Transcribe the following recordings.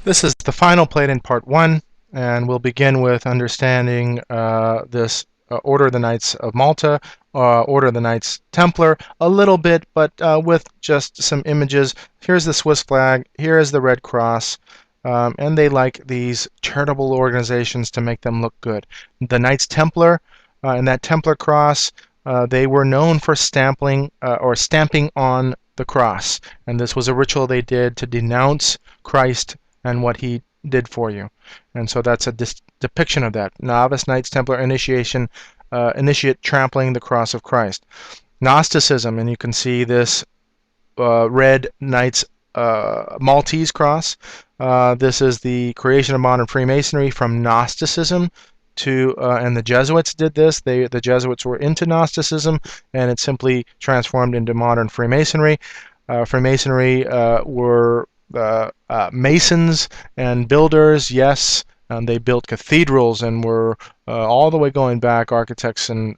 This is the final plate in part one, and we'll begin with understanding this Order of the Knights of Malta, Order of the Knights Templar, a little bit, but with just some images. Here's the Swiss flag, here is the Red Cross, and they like these charitable organizations to make them look good. The Knights Templar and that Templar cross, they were known for stamping on the cross, and this was a ritual they did to denounce Christ and what he did for you. And so that's a depiction of that. Novice Knights Templar initiation, initiate trampling the cross of Christ. Gnosticism, and you can see this red Knights Maltese cross. This is the creation of modern Freemasonry from Gnosticism to, and the Jesuits did this. The Jesuits were into Gnosticism, and it simply transformed into modern Freemasonry. Freemasonry were masons and builders, yes, and they built cathedrals and were all the way going back. Architects and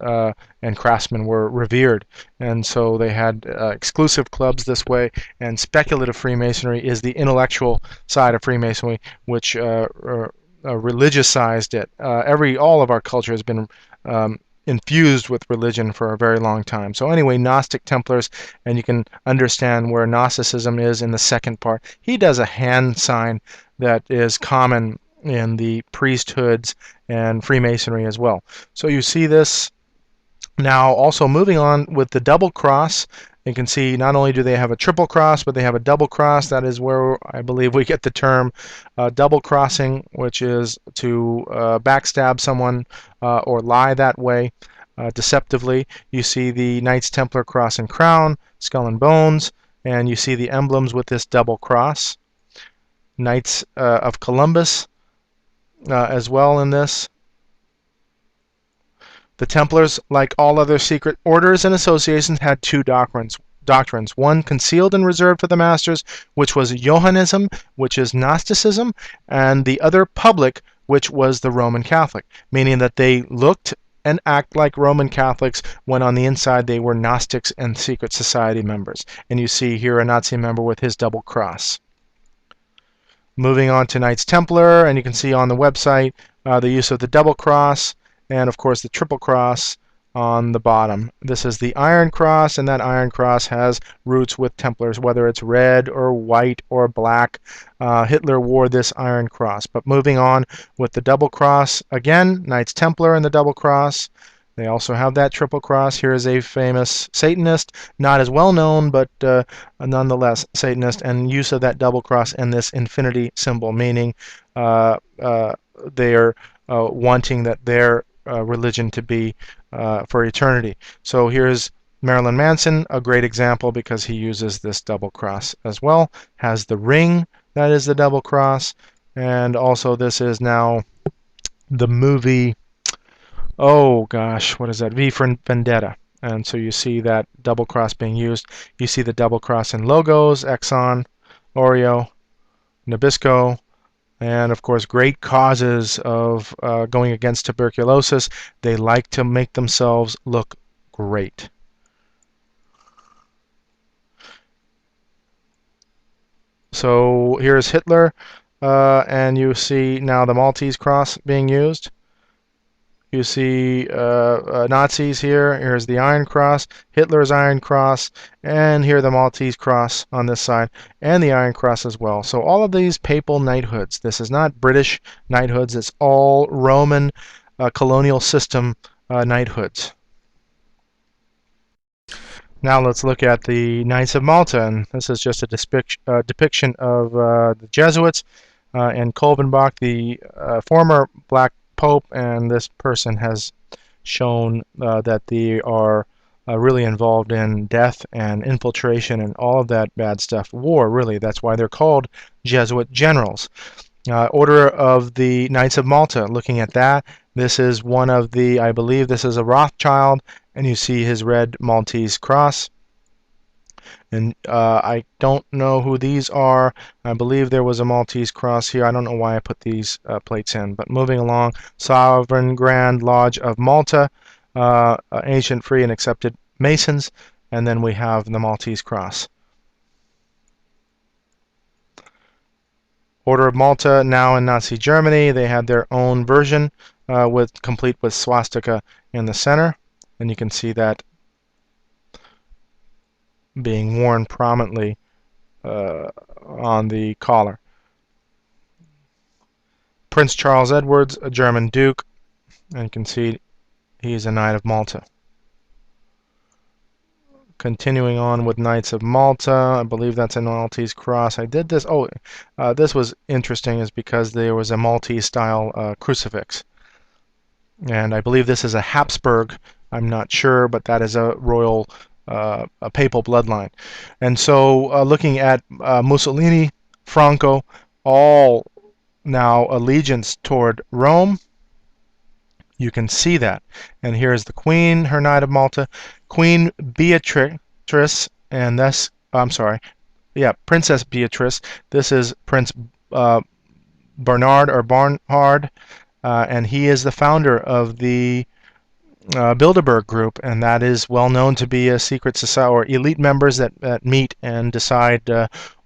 craftsmen were revered, and so they had exclusive clubs this way. And speculative Freemasonry is the intellectual side of Freemasonry, which religiousized it. All of our culture has been infused with religion for a very long time. So anyway, Gnostic Templars, and you can understand where Gnosticism is in the second part. He does a hand sign that is common in the priesthoods and Freemasonry as well. So you see this now. Also moving on with the double cross, you can see not only do they have a triple cross, but they have a double cross. That is where I believe we get the term double crossing, which is to backstab someone or lie that way deceptively. You see the Knights Templar cross and crown, skull and bones, and you see the emblems with this double cross. Knights of Columbus as well in this. The Templars, like all other secret orders and associations, had two doctrines. One concealed and reserved for the masters, which was Johannism, which is Gnosticism, and the other public, which was the Roman Catholic, meaning that they looked and act like Roman Catholics when on the inside they were Gnostics and secret society members. And you see here a Nazi member with his double cross. Moving on to Knights Templar, and you can see on the website the use of the double cross, and of course the triple cross on the bottom. This is the Iron Cross, and that Iron Cross has roots with Templars, whether it's red or white or black. Hitler wore this Iron Cross. But moving on with the double cross, again, Knights Templar and the double cross. They also have that triple cross. Here is a famous Satanist, not as well known, but nonetheless Satanist, and use of that double cross and this infinity symbol, meaning they are wanting that their religion to be for eternity. So here's Marilyn Manson, a great example because he uses this double cross as well. Has the ring, that is the double cross, and also this is now the movie, oh gosh, what is that? V for Vendetta. And so you see that double cross being used. You see the double cross in logos, Exxon, Oreo, Nabisco, and of course great causes of going against tuberculosis. They like to make themselves look great. So here's Hitler, and you see now the Maltese cross being used. You see Nazis here. Here's the Iron Cross, Hitler's Iron Cross, and here the Maltese Cross on this side, and the Iron Cross as well. So all of these papal knighthoods. This is not British knighthoods. It's all Roman colonial system knighthoods. Now let's look at the Knights of Malta, and this is just a depiction of the Jesuits and Kolbenbach, the former black Pope, and this person has shown that they are really involved in death and infiltration and all of that bad stuff. War, really. That's why they're called Jesuit generals. Order of the Knights of Malta, looking at that. This is one of the, I believe this is a Rothschild, and you see his red Maltese cross. And I don't know who these are. I believe there was a Maltese cross here. I don't know why I put these plates in. But moving along, Sovereign Grand Lodge of Malta, ancient, free, and accepted Masons. And then we have the Maltese cross. Order of Malta, now in Nazi Germany, they had their own version complete with swastika in the center, and you can see that being worn prominently on the collar. Prince Charles Edwards, a German duke, and you can see he's a Knight of Malta. Continuing on with Knights of Malta, I believe that's a Maltese cross. I did this. This was interesting, is because there was a Maltese-style crucifix, and I believe this is a Habsburg. I'm not sure, but that is a royal, a papal bloodline. And so, looking at Mussolini, Franco, all now allegiance toward Rome. You can see that. And here's the Queen, her Knight of Malta, Queen Beatrice, and this, I'm sorry, yeah, Princess Beatrice. This is Prince Bernard or Barnhard, and he is the founder of the Bilderberg Group, and that is well known to be a secret society or elite members that meet and decide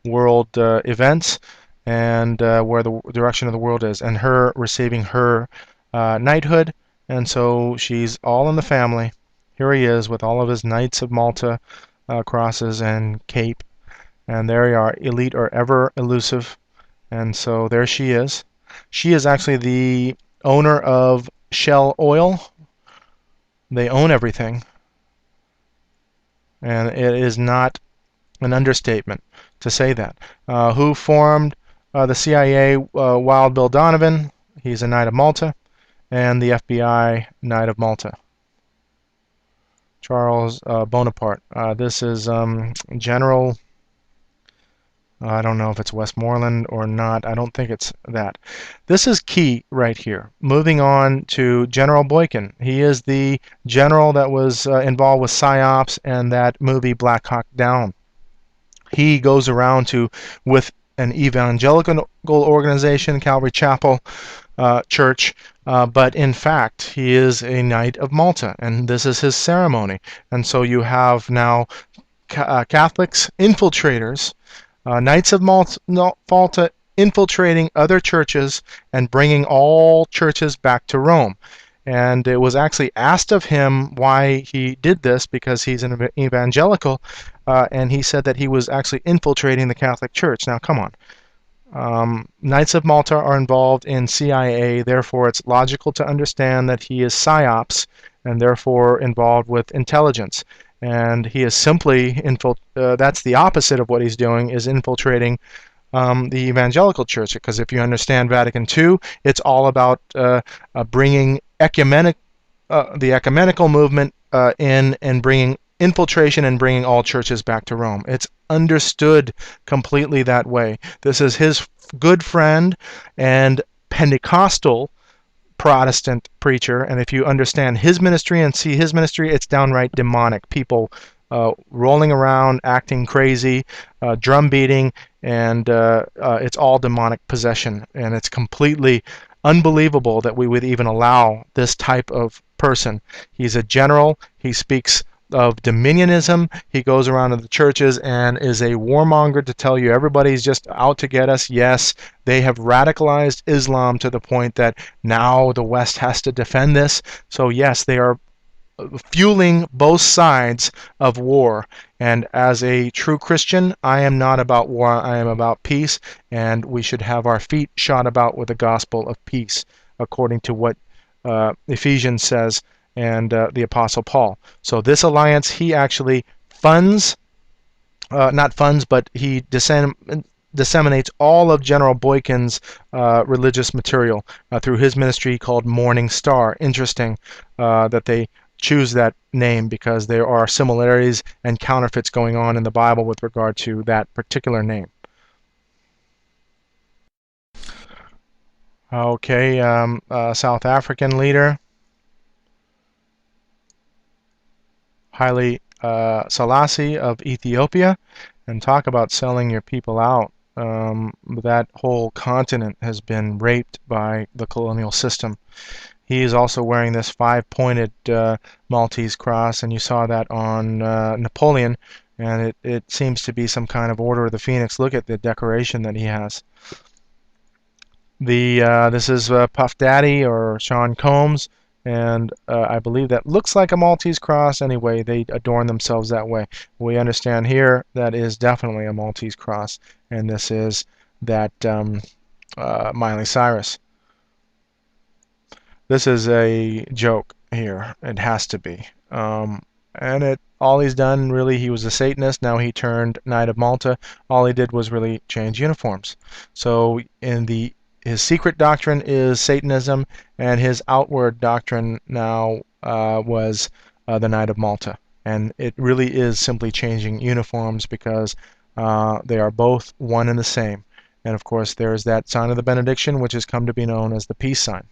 world events and where the direction of the world is, and her receiving her knighthood. And so she's all in the family. Here he is with all of his Knights of Malta crosses and cape. And there you are, elite or ever elusive. And so there she is. She is actually the owner of Shell Oil. They own everything. And it is not an understatement to say that. Who formed the CIA? Wild Bill Donovan. He's a Knight of Malta. And the FBI Knight of Malta. Charles Bonaparte. This is General, I don't know if it's Westmoreland or not. I don't think it's that. This is key right here. Moving on to General Boykin. He is the general that was involved with PSYOPs and that movie Black Hawk Down. He goes around with an evangelical organization, Calvary Chapel Church, but in fact he is a Knight of Malta, and this is his ceremony. And so you have now Catholics, infiltrators, Knights of Malta infiltrating other churches and bringing all churches back to Rome. And it was actually asked of him why he did this, because he's an evangelical, and he said that he was actually infiltrating the Catholic Church. Now, come on. Knights of Malta are involved in CIA, therefore it's logical to understand that he is PSYOPs and therefore involved with intelligence. And he is simply, that's the opposite of what he's doing, is infiltrating the evangelical church, because if you understand Vatican II, it's all about bringing the ecumenical movement in and bringing infiltration and bringing all churches back to Rome. It's understood completely that way. This is his good friend and Pentecostal Protestant preacher, and if you understand his ministry and see his ministry, it's downright demonic. People rolling around, acting crazy, drum beating, and it's all demonic possession, and it's completely unbelievable that we would even allow this type of person. He's a general. He speaks of dominionism. He goes around to the churches and is a warmonger to tell you everybody's just out to get us. Yes, they have radicalized Islam to the point that now the West has to defend this. So yes, they are fueling both sides of war. And as a true Christian, I am not about war. I am about peace, and we should have our feet shod about with the gospel of peace, according to what Ephesians says and the Apostle Paul. So this alliance, he actually funds, not funds, but he disseminates all of General Boykin's religious material through his ministry called Morning Star. Interesting that they choose that name, because there are similarities and counterfeits going on in the Bible with regard to that particular name. Okay, South African leader, Haile Selassie of Ethiopia, and talk about selling your people out. That whole continent has been raped by the colonial system. He is also wearing this five-pointed Maltese cross, and you saw that on Napoleon, and it seems to be some kind of Order of the Phoenix. Look at the decoration that he has. This is Puff Daddy or Sean Combs, and I believe that looks like a Maltese cross. Anyway, they adorn themselves that way. We understand here that is definitely a Maltese cross, and this is that Miley Cyrus. This is a joke here. It has to be. And all he's done, really, he was a Satanist. Now he turned Knight of Malta. All he did was really change uniforms. So his secret doctrine is Satanism, and his outward doctrine now was the Knight of Malta. And it really is simply changing uniforms because they are both one and the same. And of course, there's that sign of the benediction, which has come to be known as the peace sign.